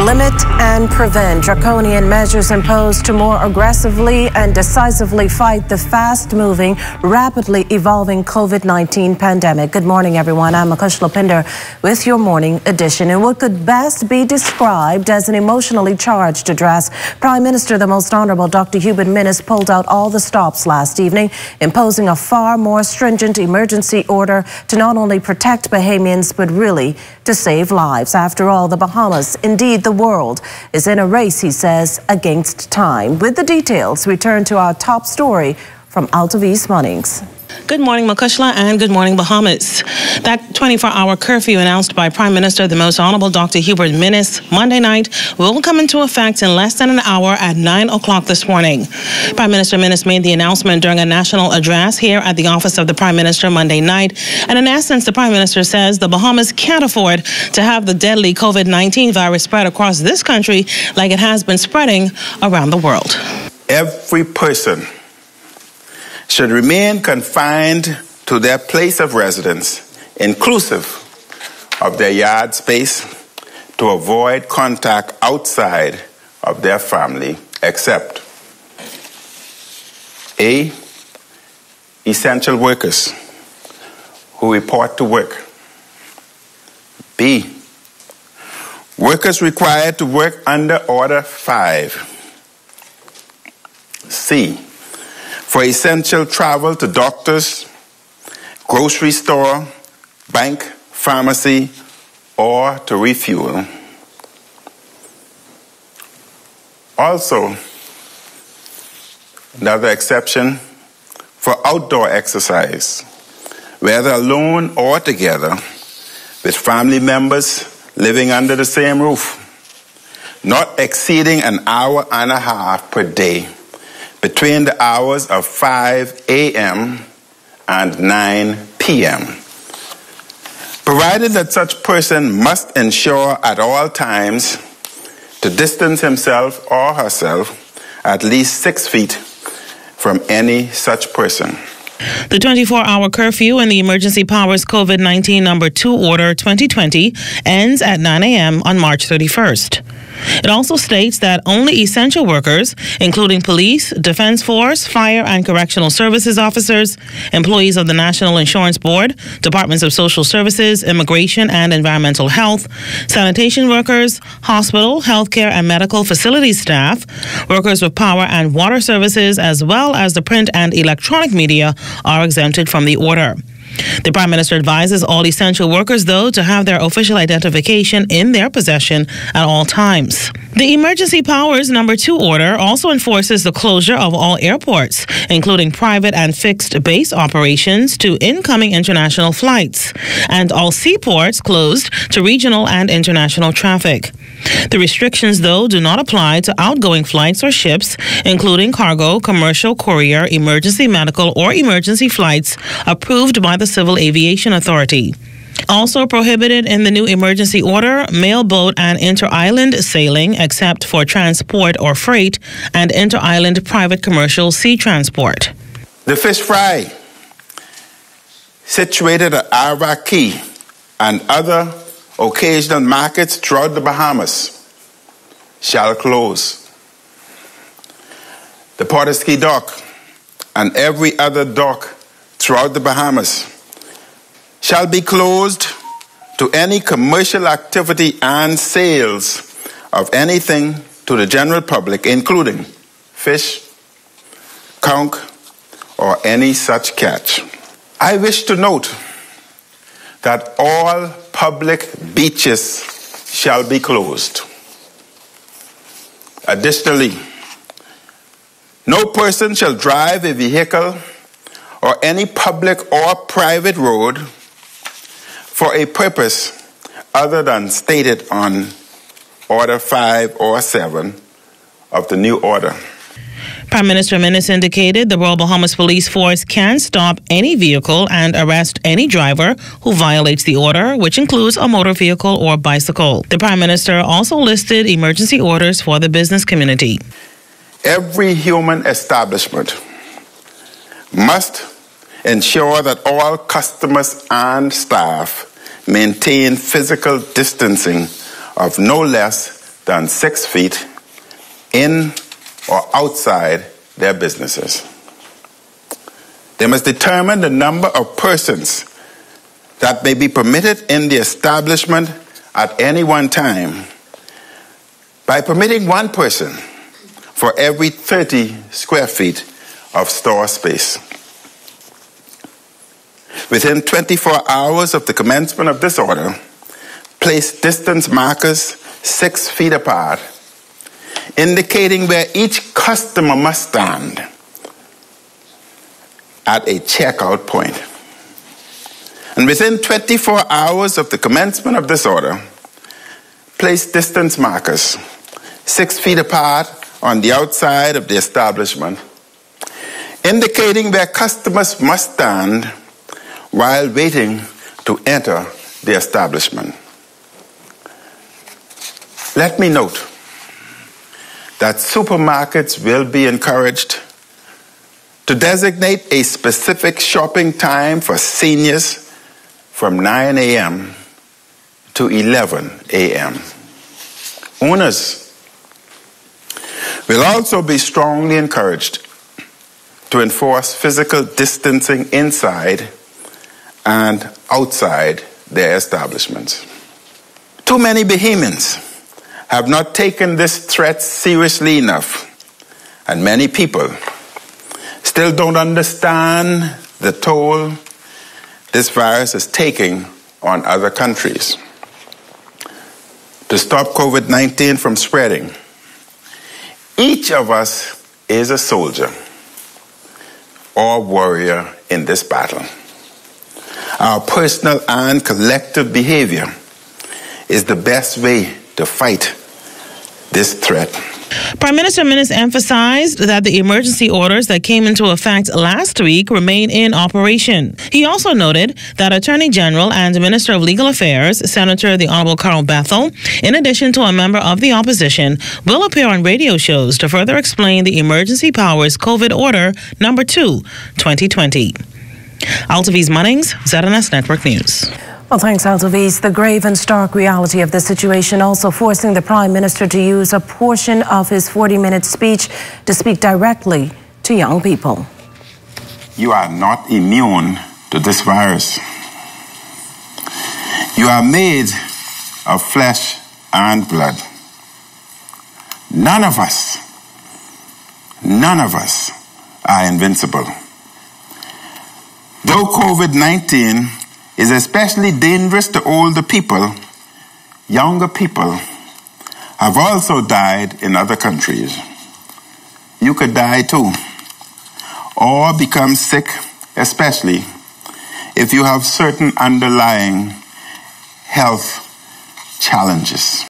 Limit and prevent draconian measures imposed to more aggressively and decisively fight the fast-moving, rapidly evolving COVID-19 pandemic. Good morning, everyone. I'm Akush Lopinder with your morning edition. In what could best be described as an emotionally charged address, Prime Minister, the Most Honourable Dr. Hubert Minnis, pulled out all the stops last evening, imposing a far more stringent emergency order to not only protect Bahamians, but really to save lives. After all, the Bahamas, indeed the world, is in a race, he says, against time. With the details, we turn to our top story from Altavis Munnings. Good morning, Makushla, and good morning, Bahamas. That 24-hour curfew announced by Prime Minister, the Most Honourable Dr. Hubert Minnis, Monday night, will come into effect in less than an hour at 9 o'clock this morning. Prime Minister Minnis made the announcement during a national address here at the office of the Prime Minister Monday night. And in essence, the Prime Minister says the Bahamas can't afford to have the deadly COVID-19 virus spread across this country like it has been spreading around the world. Every person should remain confined to their place of residence, inclusive of their yard space, to avoid contact outside of their family, except A, essential workers who report to work. B, workers required to work under Order 5. C, for essential travel to doctors, grocery store, bank, pharmacy, or to refuel. Also, another exception for outdoor exercise, whether alone or together, with family members living under the same roof, not exceeding an hour and a half per day, between the hours of 5 a.m. and 9 p.m., provided that such person must ensure at all times to distance himself or herself at least 6 feet from any such person. The 24-hour curfew and the Emergency Powers COVID-19 No. 2 Order 2020 ends at 9 a.m. on March 31st. It also states that only essential workers, including police, defense force, fire and correctional services officers, employees of the National Insurance Board, departments of social services, immigration and environmental health, sanitation workers, hospital, healthcare and medical facilities staff, workers with power and water services, as well as the print and electronic media are exempted from the order. The Prime Minister advises all essential workers, though, to have their official identification in their possession at all times. The Emergency Powers No. 2 Order also enforces the closure of all airports, including private and fixed base operations, to incoming international flights, and all seaports closed to regional and international traffic. The restrictions, though, do not apply to outgoing flights or ships, including cargo, commercial, courier, emergency medical, or emergency flights approved by the Civil Aviation Authority. Also prohibited in the new emergency order, mail boat and inter-island sailing except for transport or freight, and inter-island private commercial sea transport. The fish fry situated at Arva Key and other occasional markets throughout the Bahamas shall close. The Portisky Dock and every other dock throughout the Bahamas shall be closed to any commercial activity and sales of anything to the general public, including fish, conch, or any such catch. I wish to note that all public beaches shall be closed. Additionally, no person shall drive a vehicle or any public or private road for a purpose other than stated on Order 5 or 7 of the new order. Prime Minister Minnis indicated the Royal Bahamas Police Force can stop any vehicle and arrest any driver who violates the order, which includes a motor vehicle or bicycle. The Prime Minister also listed emergency orders for the business community. Every human establishment must ensure that all customers and staff maintain physical distancing of no less than 6 feet in or outside their businesses. They must determine the number of persons that may be permitted in the establishment at any one time by permitting one person for every 30 square feet of store space. Within 24 hours of the commencement of this order, place distance markers 6 feet apart, indicating where each customer must stand at a checkout point. And within 24 hours of the commencement of this order, place distance markers 6 feet apart on the outside of the establishment, indicating where customers must stand while waiting to enter the establishment. Let me note that supermarkets will be encouraged to designate a specific shopping time for seniors from 9 a.m. to 11 a.m. Owners will also be strongly encouraged to enforce physical distancing inside and outside their establishments. Too many Bahamians have not taken this threat seriously enough, and many people still don't understand the toll this virus is taking on other countries. To stop COVID-19 from spreading, each of us is a soldier or warrior in this battle. Our personal and collective behavior is the best way to fight this threat. Prime Minister Minnis emphasized that the emergency orders that came into effect last week remain in operation. He also noted that Attorney General and Minister of Legal Affairs, Senator the Honorable Carl Bethel, in addition to a member of the opposition, will appear on radio shows to further explain the Emergency Powers COVID Order Number 2, 2020. Altaviz Munnings, ZNS Network News. Well, thanks, Altaviz. The grave and stark reality of the situation also forcing the Prime Minister to use a portion of his 40-minute speech to speak directly to young people. You are not immune to this virus. You are made of flesh and blood. None of us are invincible. Though COVID-19 is especially dangerous to older people, younger people have also died in other countries. You could die too, or become sick, especially if you have certain underlying health challenges.